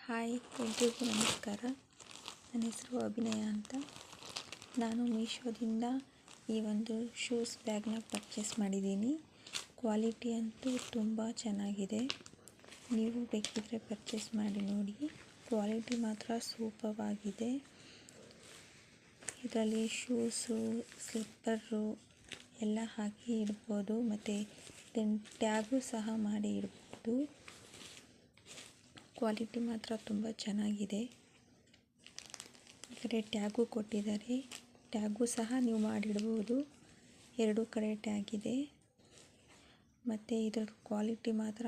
Hi ಎಲ್ರಿಗೂ ನಮಸ್ಕಾರ. ನನ್ನ ಹೆಸರು ಅಭಿನಯ ಅಂತ. ನಾನು ಮೀಶೋದಿಂದ ಈ ಒಂದು ಶೂಸ್ ಬ್ಯಾಗ್ನ ಪರ್ಚೇಸ್ ಮಾಡಿದ್ದೀನಿ. ಕ್ವಾಲಿಟಿ ಅಂತೂ ತುಂಬ ಚೆನ್ನಾಗಿದೆ. ನೀವು ಬೇಕಿದ್ದರೆ ಪರ್ಚೇಸ್ ಮಾಡಿ ನೋಡಿ. ಕ್ವಾಲಿಟಿ ಮಾತ್ರ ಸೂಪರ್ ಆಗಿದೆ. ಇದರಲ್ಲಿ ಶೂಸು, ಸ್ಲಿಪ್ಪರು ಎಲ್ಲ ಹಾಕಿ ಇಡ್ಬೋದು, ಮತ್ತು ಟ್ಯಾಗು ಸಹ ಮಾಡಿ ಇಡ್ಬೋದು. ಕ್ವಾಲಿಟಿ ಮಾತ್ರ ತುಂಬ ಚೆನ್ನಾಗಿದೆ. ಈ ಕಡೆ ಟ್ಯಾಗು ಕೊಟ್ಟಿದ್ದಾರೆ. ಟ್ಯಾಗು ಸಹ ನೀವು ಮಾಡಿಡ್ಬೋದು. ಎರಡೂ ಕಡೆ ಟ್ಯಾಗ್ ಇದೆ. ಮತ್ತು ಇದರ ಕ್ವಾಲಿಟಿ ಮಾತ್ರ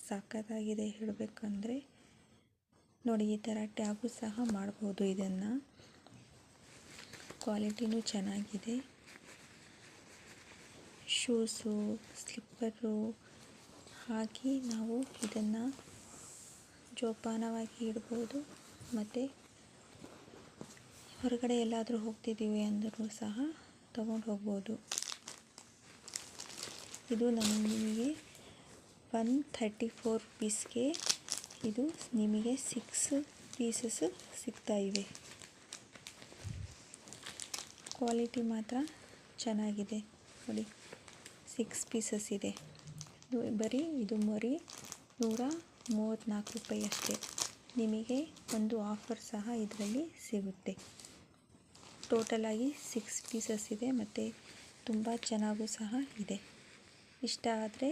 ಸಖತ್ತಾಗಿದೆ ಹೇಳಬೇಕಂದ್ರೆ. ನೋಡಿ, ಈ ಥರ ಟ್ಯಾಗು ಸಹ ಮಾಡ್ಬೋದು. ಇದನ್ನು ಕ್ವಾಲಿಟಿನೂ ಚೆನ್ನಾಗಿದೆ. ಶೂಸು, ಸ್ಲಿಪ್ಪರು ಹಾಕಿ ನಾವು ಇದನ್ನು ಜೋಪಾನವಾಗಿ ಇಡ್ಬೋದು. ಮತ್ತು ಹೊರಗಡೆ ಎಲ್ಲಾದರೂ ಹೋಗ್ತಿದ್ದೀವಿ ಅಂದರೂ ಸಹ ತಗೊಂಡು ಹೋಗ್ಬೋದು. ಇದು ನಿಮಗೆ 134 ರುಪೀಸ್ಗೆ ಇದು ನಿಮಗೆ 6 ಪೀಸಸ್ ಸಿಗ್ತಾಯಿವೆ. ಕ್ವಾಲಿಟಿ ಮಾತ್ರ ಚೆನ್ನಾಗಿದೆ. ನೋಡಿ, 6 ಪೀಸಸ್ ಇದೆ. ಇದು ಬರೀ 134 ರೂಪಾಯಿ ಅಷ್ಟೇ. ನಿಮಗೆ ಒಂದು ಆಫರ್ ಸಹ ಇದರಲ್ಲಿ ಸಿಗುತ್ತೆ. ಟೋಟಲಾಗಿ 6 ಪೀಸಸ್ ಇದೆ ಮತ್ತು ತುಂಬ ಚೆನ್ನಾಗೂ ಸಹ ಇದೆ. ಇಷ್ಟ ಆದರೆ